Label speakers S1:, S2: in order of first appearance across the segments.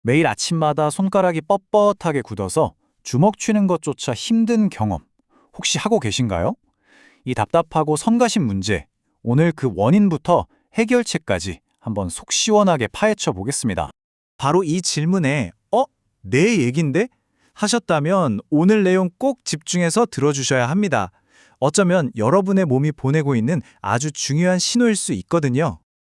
S1: 매일 아침마다 손가락이 뻣뻣하게 굳어서 주먹 쥐는 것조차 힘든 경험 혹시 하고 계신가요? 이 답답하고 성가신 문제, 오늘 그 원인부터 해결책까지 한번 속 시원하게 파헤쳐 보겠습니다.
S2: 바로 이 질문에 내 얘긴데? 하셨다면 오늘 내용 꼭 집중해서 들어주셔야 합니다. 어쩌면 여러분의 몸이 보내고 있는 아주 중요한 신호일 수 있거든요.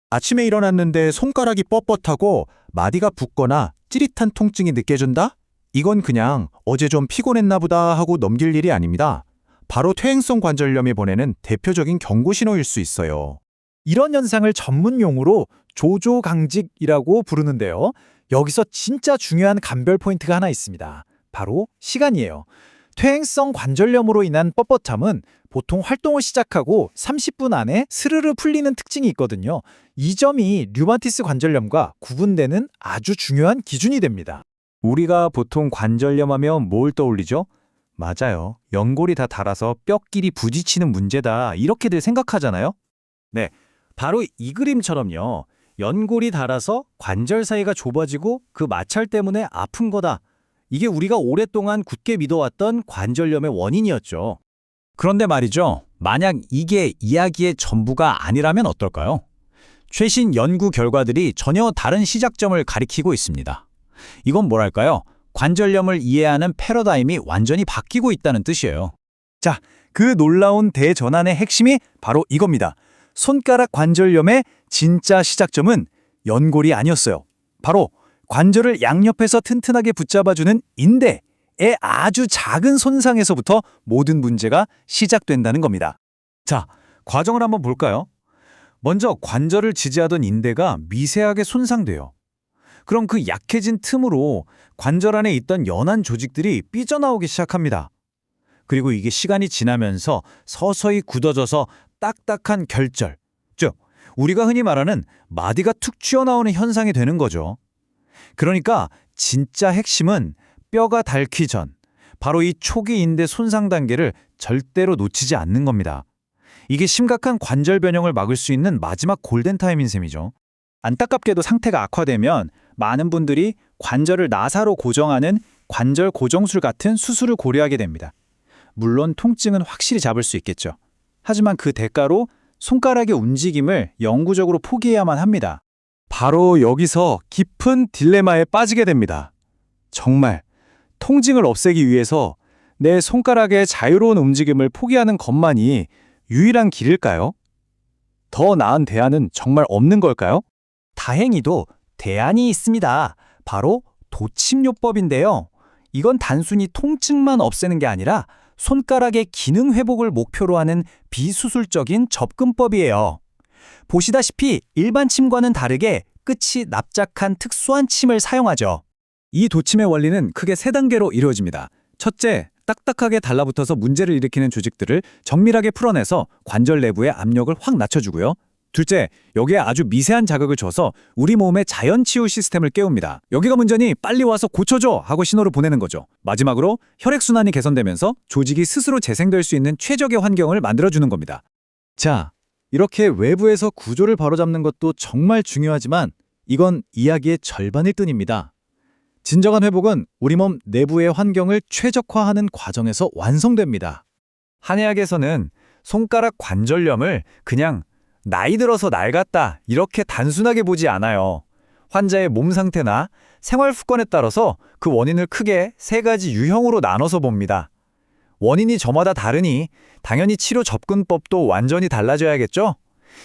S2: 아침에 일어났는데 손가락이 뻣뻣하고 마디가 붓거나 찌릿한 통증이 느껴진다? 이건 그냥 어제 좀 피곤했나 보다 하고 넘길 일이 아닙니다. 바로 퇴행성 관절염이 보내는 대표적인 경고 신호일 수 있어요. 이런 현상을 전문 용어로 조조강직이라고 부르는데요. 여기서 진짜 중요한 감별 포인트가 하나 있습니다. 바로 시간이에요. 퇴행성 관절염으로 인한 뻣뻣함은 보통 활동을 시작하고 30분 안에 스르르 풀리는 특징이 있거든요. 이 점이 류마티스 관절염과 구분되는 아주 중요한 기준이 됩니다. 우리가 보통 관절염 하면 뭘 떠올리죠? 맞아요. 연골이 다 닳아서 뼈끼리 부딪히는 문제다. 이렇게들 생각하잖아요. 네, 바로 이 그림처럼요. 연골이 닳아서 관절 사이가 좁아지고 그 마찰 때문에 아픈 거다. 이게 우리가 오랫동안 굳게 믿어왔던 관절염의 원인이었죠. 그런데 말이죠. 만약 이게 이야기의 전부가 아니라면 어떨까요? 최신 연구 결과들이 전혀 다른 시작점을 가리키고 있습니다. 이건 뭐랄까요? 관절염을 이해하는 패러다임이 완전히 바뀌고 있다는 뜻이에요. 자, 그 놀라운 대전환의 핵심이 바로 이겁니다. 손가락 관절염의 진짜 시작점은 연골이 아니었어요. 바로 관절을 양옆에서 튼튼하게 붙잡아주는 인대의 아주 작은 손상에서부터 모든 문제가 시작된다는 겁니다. 자, 과정을 한번 볼까요? 먼저 관절을 지지하던 인대가 미세하게 손상돼요. 그럼 그 약해진 틈으로 관절 안에 있던 연한 조직들이 삐져나오기 시작합니다. 그리고 이게 시간이 지나면서 서서히 굳어져서 딱딱한 결절, 즉 우리가 흔히 말하는 마디가 툭 튀어나오는 현상이 되는 거죠. 그러니까 진짜 핵심은 뼈가 닳기 전, 바로 이 초기 인대 손상 단계를 절대로 놓치지 않는 겁니다. 이게 심각한 관절 변형을 막을 수 있는 마지막 골든타임인 셈이죠. 안타깝게도 상태가 악화되면 많은 분들이 관절을 나사로 고정하는 관절 고정술 같은 수술을 고려하게 됩니다. 물론 통증은 확실히 잡을 수 있겠죠. 하지만 그 대가로 손가락의 움직임을 영구적으로 포기해야만 합니다. 바로 여기서 깊은 딜레마에 빠지게 됩니다. 정말 통증을 없애기 위해서 내 손가락의 자유로운 움직임을 포기하는 것만이 유일한 길일까요? 더 나은 대안은 정말 없는 걸까요? 다행히도 대안이 있습니다. 바로 도침요법인데요. 이건 단순히 통증만 없애는 게 아니라 손가락의 기능 회복을 목표로 하는 비수술적인 접근법이에요. 보시다시피 일반 침과는 다르게 끝이 납작한 특수한 침을 사용하죠. 이 도침의 원리는 크게 세 단계로 이루어집니다. 첫째, 딱딱하게 달라붙어서 문제를 일으키는 조직들을 정밀하게 풀어내서 관절 내부의 압력을 확 낮춰주고요. 둘째, 여기에 아주 미세한 자극을 줘서 우리 몸의 자연 치유 시스템을 깨웁니다. 여기가 문제니 빨리 와서 고쳐줘 하고 신호를 보내는 거죠. 마지막으로 혈액순환이 개선되면서 조직이 스스로 재생될 수 있는 최적의 환경을 만들어주는 겁니다. 자, 이렇게 외부에서 구조를 바로잡는 것도 정말 중요하지만 이건 이야기의 절반일 뿐입니다. 진정한 회복은 우리 몸 내부의 환경을 최적화하는 과정에서 완성됩니다. 한의학에서는 손가락 관절염을 그냥 나이 들어서 낡았다 이렇게 단순하게 보지 않아요. 환자의 몸 상태나 생활 습관에 따라서 그 원인을 크게 세 가지 유형으로 나눠서 봅니다. 원인이 저마다 다르니 당연히 치료 접근법도 완전히 달라져야겠죠?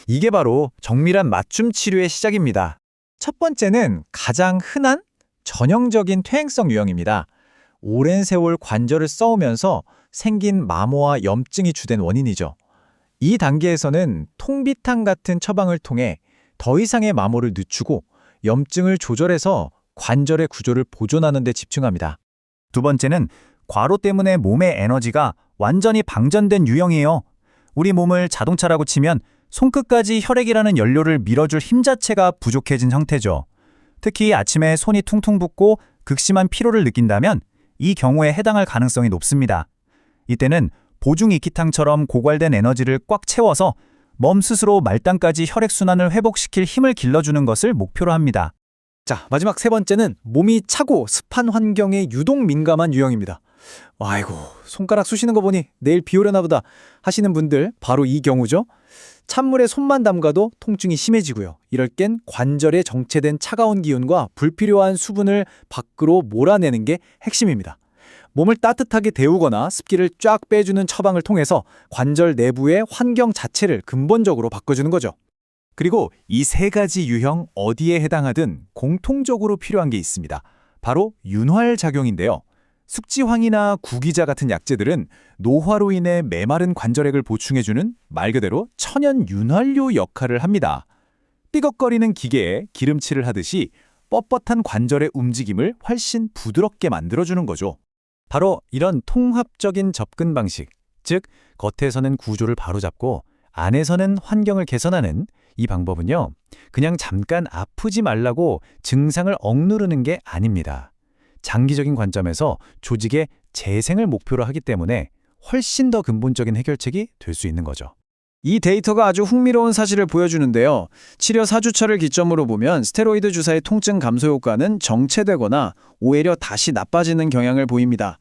S2: 이게 바로 정밀한 맞춤 치료의 시작입니다. 첫 번째는 가장 흔한 전형적인 퇴행성 유형입니다. 오랜 세월 관절을 써오면서 생긴 마모와 염증이 주된 원인이죠. 이 단계에서는 통비탕 같은 처방을 통해 더 이상의 마모를 늦추고 염증을 조절해서 관절의 구조를 보존하는 데 집중합니다. 두 번째는 과로 때문에 몸의 에너지가 완전히 방전된 유형이에요. 우리 몸을 자동차라고 치면 손끝까지 혈액이라는 연료를 밀어줄 힘 자체가 부족해진 형태죠. 특히 아침에 손이 퉁퉁 붓고 극심한 피로를 느낀다면 이 경우에 해당할 가능성이 높습니다. 이때는 보중이키탕처럼 고갈된 에너지를 꽉 채워서 몸 스스로 말단까지 혈액순환을 회복시킬 힘을 길러주는 것을 목표로 합니다. 자, 마지막 세 번째는 몸이 차고 습한 환경에 유독 민감한 유형입니다. 아이고, 손가락 쑤시는 거 보니 내일 비 오려나 보다 하시는 분들 바로 이 경우죠. 찬물에 손만 담가도 통증이 심해지고요. 이럴 땐 관절에 정체된 차가운 기운과 불필요한 수분을 밖으로 몰아내는 게 핵심입니다. 몸을 따뜻하게 데우거나 습기를 쫙 빼주는 처방을 통해서 관절 내부의 환경 자체를 근본적으로 바꿔주는 거죠. 그리고 이 세 가지 유형 어디에 해당하든 공통적으로 필요한 게 있습니다. 바로 윤활작용인데요. 숙지황이나 구기자 같은 약재들은 노화로 인해 메마른 관절액을 보충해주는 말 그대로 천연 윤활유 역할을 합니다. 삐걱거리는 기계에 기름칠을 하듯이 뻣뻣한 관절의 움직임을 훨씬 부드럽게 만들어주는 거죠. 바로 이런 통합적인 접근 방식, 즉 겉에서는 구조를 바로잡고 안에서는 환경을 개선하는 이 방법은요, 그냥 잠깐 아프지 말라고 증상을 억누르는 게 아닙니다. 장기적인 관점에서 조직의 재생을 목표로 하기 때문에 훨씬 더 근본적인 해결책이 될 수 있는 거죠. 이 데이터가 아주 흥미로운 사실을 보여주는데요. 치료 4주차를 기점으로 보면 스테로이드 주사의 통증 감소 효과는 정체되거나 오히려 다시 나빠지는 경향을 보입니다.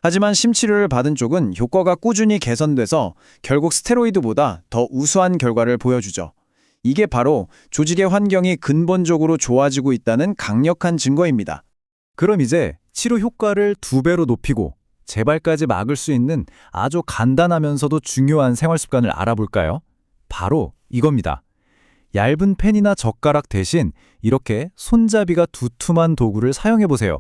S2: 하지만 심치료를 받은 쪽은 효과가 꾸준히 개선돼서 결국 스테로이드보다 더 우수한 결과를 보여주죠. 이게 바로 조직의 환경이 근본적으로 좋아지고 있다는 강력한 증거입니다. 그럼 이제 치료 효과를 2배로 높이고 재발까지 막을 수 있는 아주 간단하면서도 중요한 생활 습관을 알아볼까요? 바로 이겁니다. 얇은 펜이나 젓가락 대신 이렇게 손잡이가 두툼한 도구를 사용해보세요.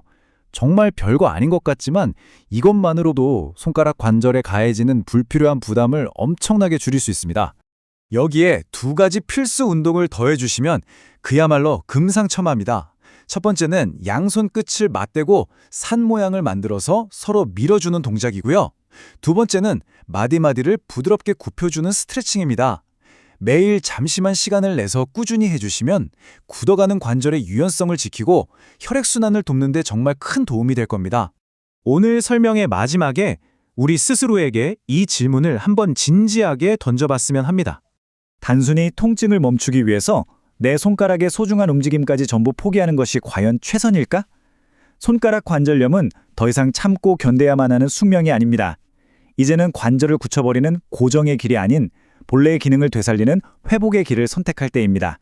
S2: 정말 별거 아닌 것 같지만 이것만으로도 손가락 관절에 가해지는 불필요한 부담을 엄청나게 줄일 수 있습니다. 여기에 2가지 필수 운동을 더해주시면 그야말로 금상첨화입니다. 첫 번째는 양손 끝을 맞대고 산 모양을 만들어서 서로 밀어주는 동작이고요. 두 번째는 마디마디를 부드럽게 굽혀주는 스트레칭입니다. 매일 잠시만 시간을 내서 꾸준히 해주시면 굳어가는 관절의 유연성을 지키고 혈액순환을 돕는 데 정말 큰 도움이 될 겁니다. 오늘 설명의 마지막에 우리 스스로에게 이 질문을 한번 진지하게 던져봤으면 합니다.
S3: 단순히 통증을 멈추기 위해서 내 손가락의 소중한 움직임까지 전부 포기하는 것이 과연 최선일까? 손가락 관절염은 더 이상 참고 견뎌야만 하는 숙명이 아닙니다. 이제는 관절을 굳혀버리는 고정의 길이 아닌 본래의 기능을 되살리는 회복의 길을 선택할 때입니다.